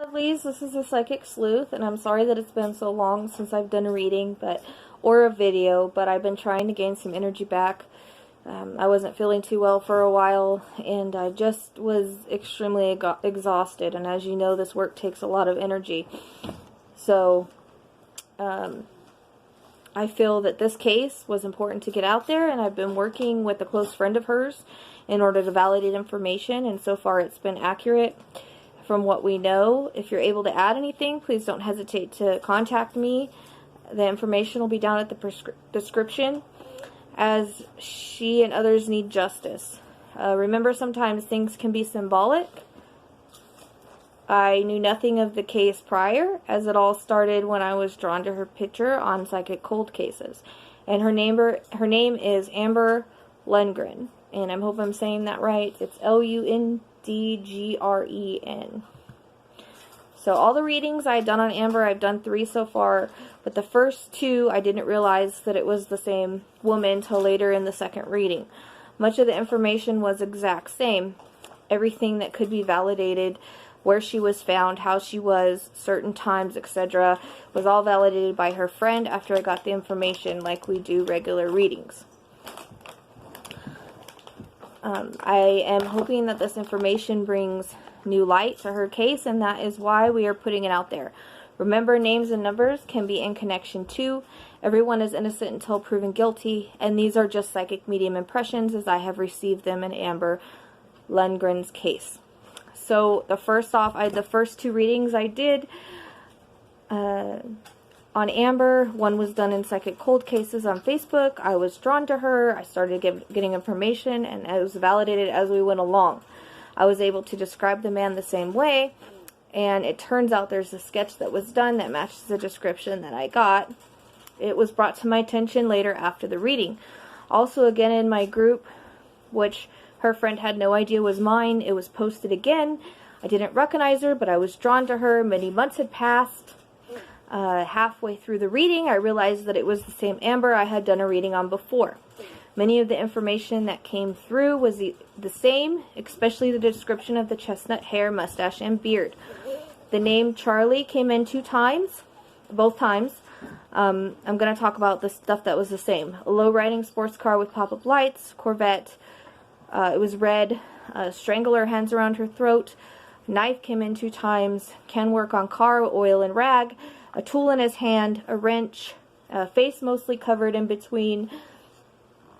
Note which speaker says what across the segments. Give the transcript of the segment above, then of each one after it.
Speaker 1: Lovelies, this is the Psychic Sleuth, and I'm sorry that it's been so long since I've done a reading, or a video, but I've been trying to gain some energy back. I wasn't feeling too well for a while, and I just was extremely exhausted, and as you know, this work takes a lot of energy. So, I feel that this case was important to get out there, and I've been working with a close friend of hers in order to validate information, and so far it's been accurate. From what we know, if you're able to add anything, please don't hesitate to contact me. The information will be down at the description, as she and others need justice. Remember, sometimes things can be symbolic. I knew nothing of the case prior, as it all started when I was drawn to her picture on Psychic Cold Cases. And her name is Amber Lungren, and I hope I'm saying that right. It's Lundgren. So all the readings I had done on Amber, I've done 3 so far, but the first 2 I didn't realize that it was the same woman till later in the second reading. Much of the information was exact same. Everything that could be validated, where she was found, how she was, certain times, etc., was all validated by her friend after I got the information, like we do regular readings. I am hoping that this information brings new light to her case, and that is why we are putting it out there. Remember, names and numbers can be in connection to. Everyone is innocent until proven guilty, and these are just psychic medium impressions as I have received them in Amber Lundgren's case. So, the first 2 readings I did on Amber. One was done in Psychic Cold Cases on Facebook. I was drawn to her. I started getting information, and it was validated as we went along. I was able to describe the man the same way, and it turns out there's a sketch that was done that matches the description that I got. It was brought to my attention later after the reading. Also, again in my group, which her friend had no idea was mine, it was posted again. I didn't recognize her, but I was drawn to her. Many months had passed. Halfway through the reading, I realized that it was the same Amber I had done a reading on before. Many of the information that came through was the same, especially the description of the chestnut hair, mustache, and beard. The name Charlie came in 2 times, both times. I'm going to talk about the stuff that was the same. A low-riding sports car with pop-up lights, Corvette. It was red. Strangler, hands around her throat. Knife came in 2 times. Can work on car, oil, and rag. A tool in his hand, a wrench, face mostly covered in between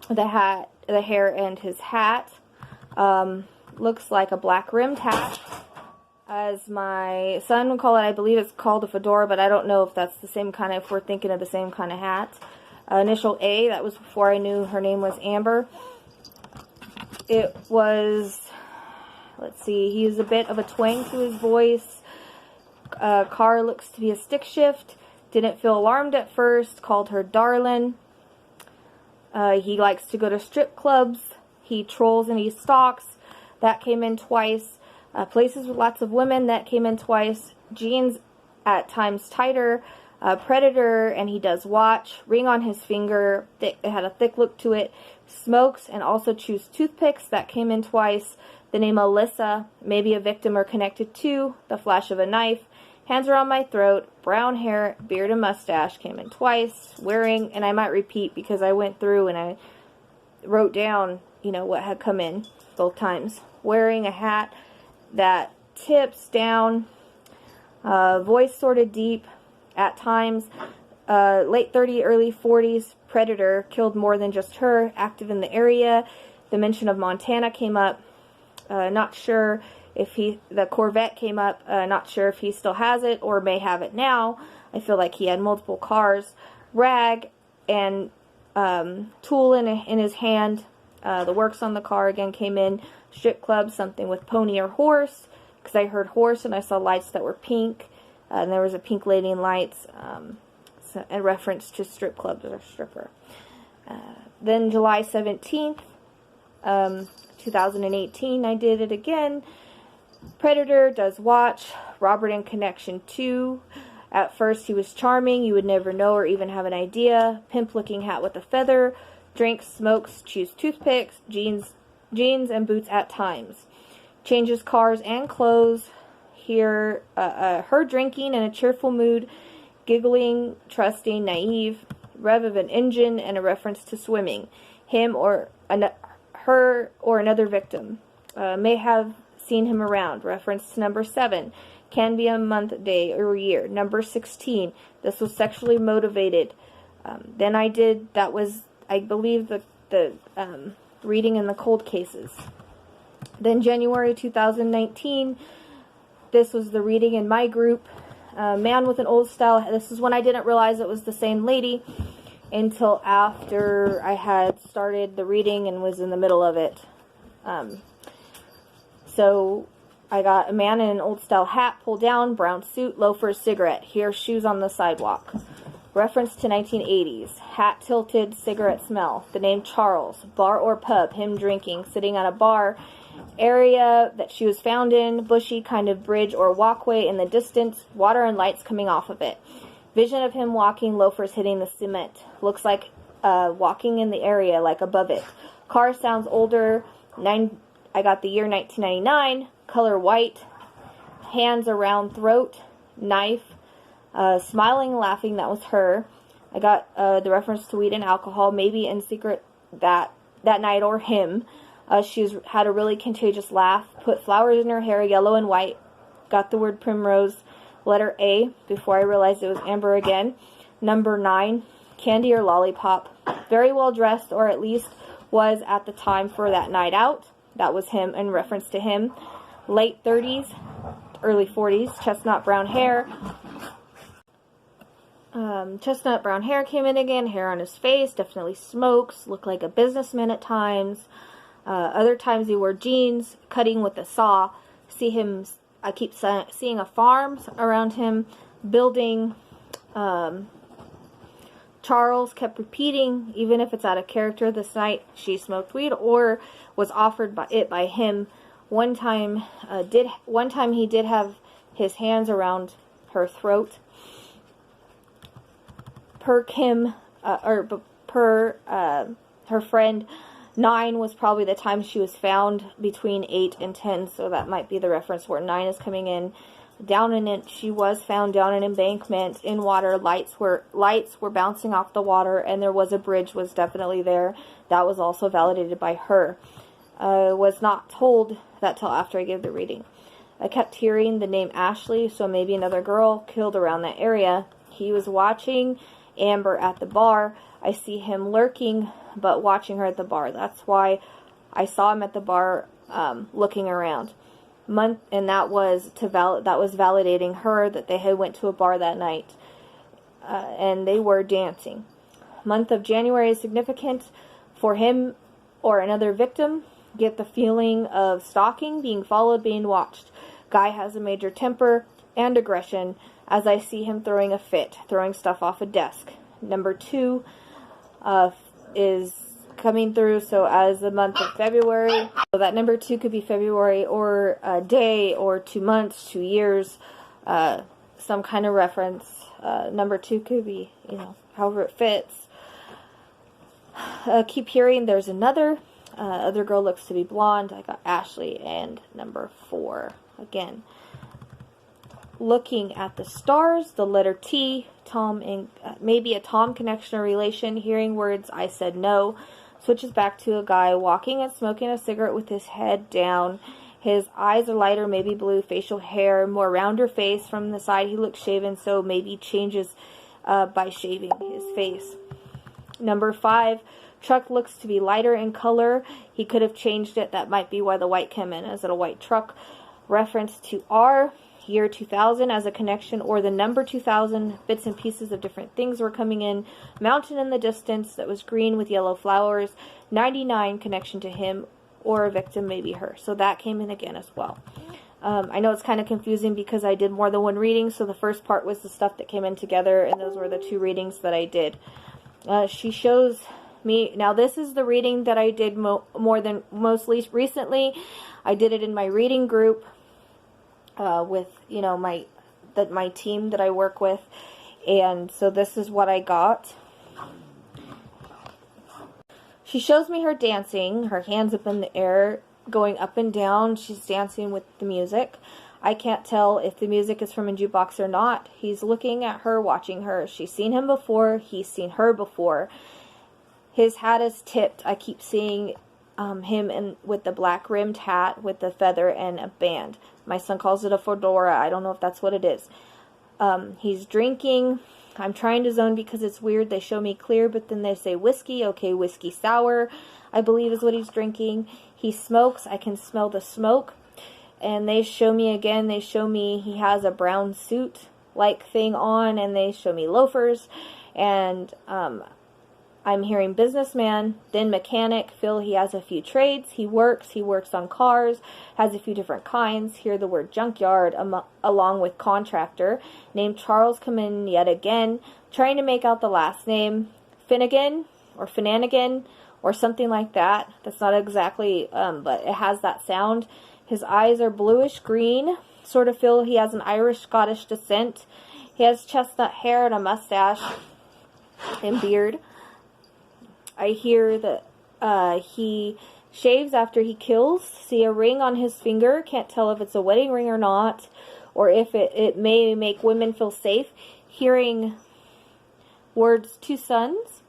Speaker 1: the hair and his hat. Looks like a black rimmed hat. As my son would call it, I believe it's called a fedora, but I don't know if that's the same kind of, if we're thinking of the same kind of hat. Initial A, that was before I knew her name was Amber. It was, let's see, he has a bit of a twang to his voice. Car looks to be a stick shift. Didn't feel alarmed at first. Called her darling. He likes to go to strip clubs. He trolls and he stalks. That came in twice. Places with lots of women. That came in twice. Jeans at times tighter. Predator, and he does watch. Ring on his finger. It had a thick look to it. Smokes and also chews toothpicks. That came in twice. The name Alyssa, maybe a victim or connected to. The flash of a knife. Hands around my throat. Brown hair, beard, and mustache came in twice. Wearing, and I might repeat because I went through and I wrote down, what had come in both times. Wearing a hat that tips down. Voice sort of deep at times. Late 30s, early 40s. Predator, killed more than just her. Active in the area. The mention of Montana came up. Not sure if the Corvette came up. Not sure if he still has it or may have it now. I feel like he had multiple cars. Rag and tool in his hand. The works on the car again came in. Strip club, something with pony or horse. Because I heard horse and I saw lights that were pink. And there was a pink lady in lights. So, in reference to strip clubs or stripper. Then July 17th. 2018, I did it again. Predator does watch. Robert in connection to. At first he was charming. You would never know or even have an idea. Pimp looking hat with a feather. Drinks, smokes, chews toothpicks. Jeans and boots at times. Changes cars and clothes. her drinking in a cheerful mood, giggling, trusting, naive, rev of an engine, and a reference to swimming. Him or her or another victim. May have seen him around. Reference to number 7. Can be a month, day, or year. Number 16. This was sexually motivated. Then that was, I believe, the reading in the cold cases. Then January 2019, this was the reading in my group. Man with an old style. This is when I didn't realize it was the same lady until after I had started the reading and was in the middle of it. So I got a man in an old style hat, pulled down, brown suit, loafers, cigarette. Here, shoes on the sidewalk. Reference to 1980s. Hat tilted, cigarette smell. The name Charles. Bar or pub. Him drinking. Sitting at a bar. Area that she was found in. Bushy kind of bridge or walkway in the distance. Water and lights coming off of it. Vision of him walking, loafers hitting the cement. Looks like walking in the area, like above it. Car sounds older. I got the year 1999. Color white. Hands around throat. Knife. Smiling, laughing, that was her. I got the reference to weed and alcohol, maybe in secret that night, or him. Had a really contagious laugh. Put flowers in her hair, yellow and white. Got the word primrose, letter A, before I realized it was Amber again. Number 9, candy or lollipop. Very well dressed, or at least was at the time for that night out. That was him, in reference to him. Late 30s, early 40s, chestnut brown hair. Chestnut brown hair came in again, hair on his face, definitely smokes, looked like a businessman at times. Other times he wore jeans, cutting with a saw. I keep seeing a farm around him, building. Charles kept repeating, even if it's out of character, this night she smoked weed or was offered by him. One time he did have his hands around her throat. Per her friend, 9 was probably the time she was found, between 8 and 10, so that might be the reference where 9 is coming in. She was found down an embankment in water. Lights were bouncing off the water, and there was a bridge was definitely there. That was also validated by her. Was not told that till after I gave the reading. I kept hearing the name Ashley, so maybe another girl killed around that area. He was watching Amber at the bar. I see him lurking, but watching her at the bar. That's why I saw him at the bar, looking around. And that was validating her that they had went to a bar that night, and they were dancing. Month of January is significant for him or another victim. Get the feeling of stalking, being followed, being watched. Guy has a major temper and aggression, as I see him throwing a fit, throwing stuff off a desk. Number 2 is coming through, so as the month of February, so that number 2 could be February, or a day, or 2 months, 2 years, some kind of reference. Number 2 could be, however it fits. Keep hearing there's another. Other girl looks to be blonde. I got Ashley, and number 4 again. Looking at the stars, the letter T, Tom, and maybe a Tom connection or relation. Hearing words, I said no. Switches back to a guy walking and smoking a cigarette with his head down. His eyes are lighter, maybe blue. Facial hair, more rounder face. From the side, he looks shaven, so maybe changes by shaving his face. Number 5, truck looks to be lighter in color. He could have changed it. That might be why the white came in. Is it a white truck? Reference to R, year 2000 as a connection, or the number 2000. Bits and pieces of different things were coming in. Mountain in the distance that was green with yellow flowers. 99 connection to him or a victim, maybe her. So that came in again as well. I know it's kind of confusing because I did more than one reading, so the first part was the stuff that came in together, and those were the 2 readings that I did. She shows me, now this is the reading that I did mostly recently. I did it in my reading group with, my team that I work with, and so this is what I got. She shows me her dancing, her hands up in the air, going up and down. She's dancing with the music. I can't tell if the music is from a jukebox or not. He's looking at her, watching her. She's seen him before. He's seen her before. His hat is tipped. I keep seeing him with the black rimmed hat with the feather and a band. My son calls it a fedora. I don't know if that's what it is. He's drinking. I'm trying to zone because it's weird. They show me clear, but then they say whiskey. Okay, whiskey sour, I believe is what he's drinking. He smokes. I can smell the smoke. And they show me again. They show me he has a brown suit-like thing on, and they show me loafers. And I'm hearing businessman, then mechanic. Feel he has a few trades. He works on cars, has a few different kinds. Hear the word junkyard along with contractor. Named Charles come in yet again. Trying to make out the last name. Finnegan or Finanigan or something like that. That's not exactly, but it has that sound. His eyes are bluish green. Sort of feel he has an Irish-Scottish descent. He has chestnut hair and a mustache and beard. I hear that he shaves after he kills. See a ring on his finger. Can't tell if it's a wedding ring or not, or if it may make women feel safe. Hearing words, 2 sons.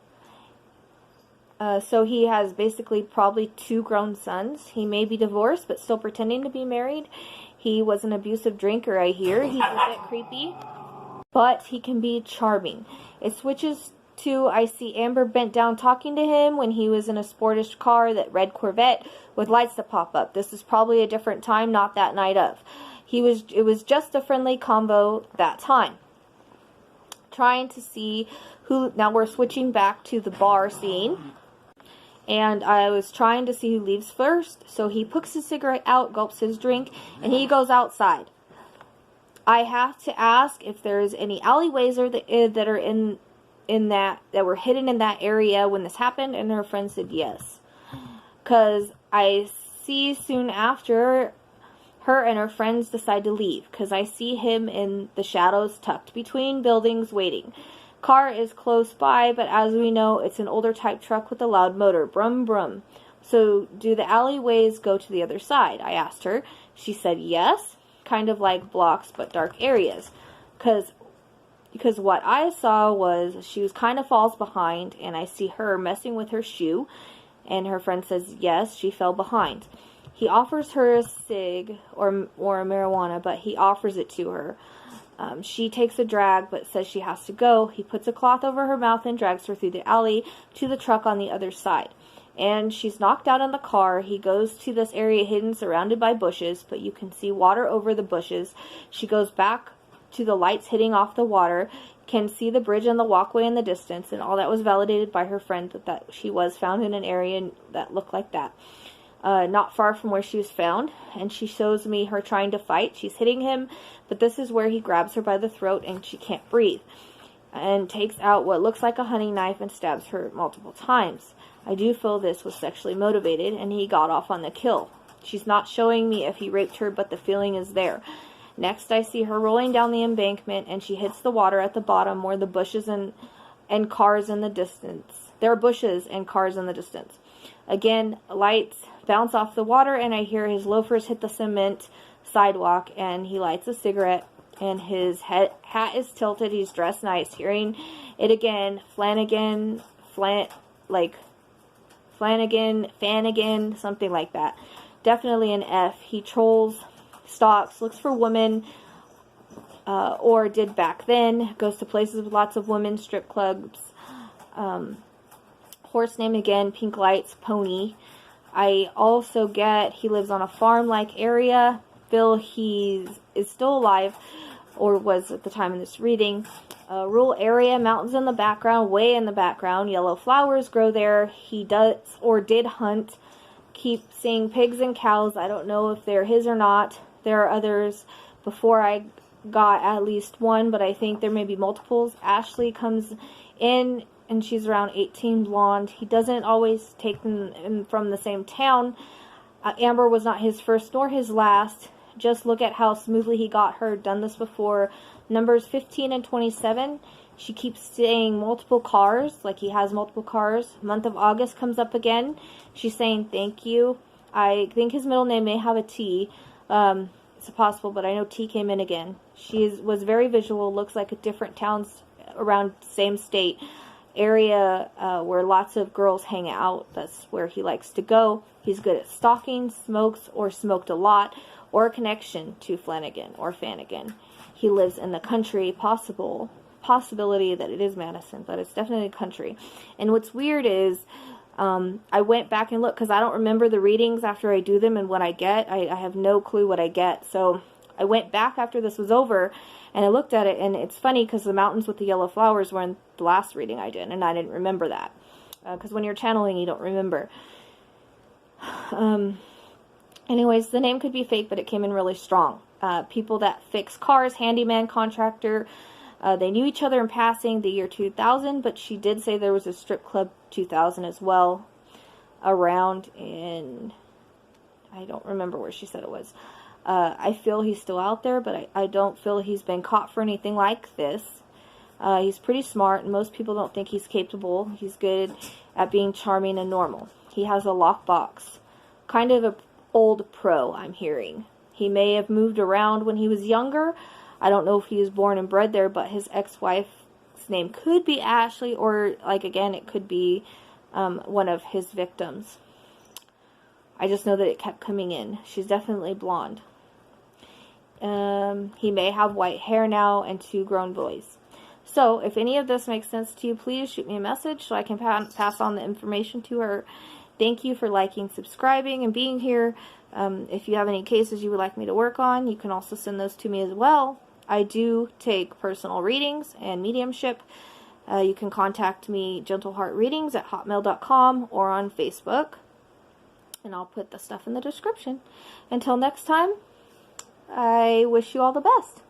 Speaker 1: So he has basically probably 2 grown sons. He may be divorced, but still pretending to be married. He was an abusive drinker, I hear. He's a bit creepy, but he can be charming. It switches to, I see Amber bent down talking to him when he was in a sportish car, that red Corvette with lights that pop up. This is probably a different time, not that night of. It was just a friendly convo that time. Trying to see who, now we're switching back to the bar scene. And I was trying to see who leaves first. So he puts his cigarette out, gulps his drink, and he goes outside. I have to ask if there's any alleyways that are in that were hidden in that area when this happened, and her friend said yes. Because I see soon after her and her friends decide to leave, because I see him in the shadows tucked between buildings waiting. Car is close by, but as we know, it's an older type truck with a loud motor. Brum brum. So do the alleyways go to the other side? I asked her. She said yes, kind of like blocks but dark areas. Because what I saw was she was kind of falls behind, and I see her messing with her shoe, and her friend says yes, she fell behind. He offers her a cig or a marijuana, but he offers it to her. She takes a drag, but says she has to go. He puts a cloth over her mouth and drags her through the alley to the truck on the other side. And she's knocked out in the car. He goes to this area hidden, surrounded by bushes, but you can see water over the bushes. She goes back to the lights hitting off the water, can see the bridge and the walkway in the distance, and all that was validated by her friend that she was found in an area that looked like that. Not far from where she was found, and she shows me her trying to fight. She's hitting him, but this is where he grabs her by the throat and she can't breathe, and takes out what looks like a hunting knife and stabs her multiple times. I do feel this was sexually motivated, and he got off on the kill. She's not showing me if he raped her, but the feeling is there. Next, I see her rolling down the embankment, and she hits the water at the bottom where the bushes and cars in the distance. There are bushes and cars in the distance. Again, lights bounce off the water, and I hear his loafers hit the cement sidewalk, and he lights a cigarette, and his hat is tilted. He's dressed nice. Hearing it again, Flanagan, something like that. Definitely an F. He trolls, stalks, looks for women, or did back then. Goes to places with lots of women, strip clubs. Horse name again, Pink Lights, Pony. I also get he lives on a farm-like area. Phil, he is still alive, or was at the time of this reading. Rural area, mountains in the background, way in the background. Yellow flowers grow there. He does or did hunt. Keep seeing pigs and cows. I don't know if they're his or not. There are others. Before I got at least one, but I think there may be multiples. Ashley comes in, and she's around 18, blonde. He doesn't always take them from the same town. Amber was not his first nor his last. Just look at how smoothly he got her. Done this before. Numbers 15 and 27. She keeps saying multiple cars, like he has multiple cars. Month of August comes up again. She's saying thank you. I think his middle name may have a T. it's possible, but I know T came in again. She was very visual, looks like a different towns around same state area where lots of girls hang out. That's where he likes to go. He's good at stalking, smokes or smoked a lot, or a connection to Flanagan or Fanagan. He lives in the country, possibility that it is Madison, but it's definitely country. And what's weird is I went back and looked because I don't remember the readings after I do them and what I get. I have no clue what I get. So I went back after this was over and I looked at it, and it's funny because the mountains with the yellow flowers were in the last reading I did, and I didn't remember that. Because when you're channeling, you don't remember. Anyways, the name could be fake, but it came in really strong. People that fix cars, handyman, contractor, they knew each other in passing the year 2000, but she did say there was a strip club 2000 as well around in, I don't remember where she said it was. I feel he's still out there, but I don't feel he's been caught for anything like this. He's pretty smart, and most people don't think he's capable. He's good at being charming and normal. He has a lockbox. Kind of an old pro, I'm hearing. He may have moved around when he was younger. I don't know if he was born and bred there, but his ex-wife's name could be Ashley, or, like, again, it could be one of his victims. I just know that it kept coming in. She's definitely blonde. He may have white hair now and 2 grown boys. So, if any of this makes sense to you, please shoot me a message so I can pass on the information to her. Thank you for liking, subscribing, and being here. If you have any cases you would like me to work on, you can also send those to me as well. I do take personal readings and mediumship. You can contact me, gentleheartreadings@hotmail.com, or on Facebook. And I'll put the stuff in the description. Until next time, I wish you all the best.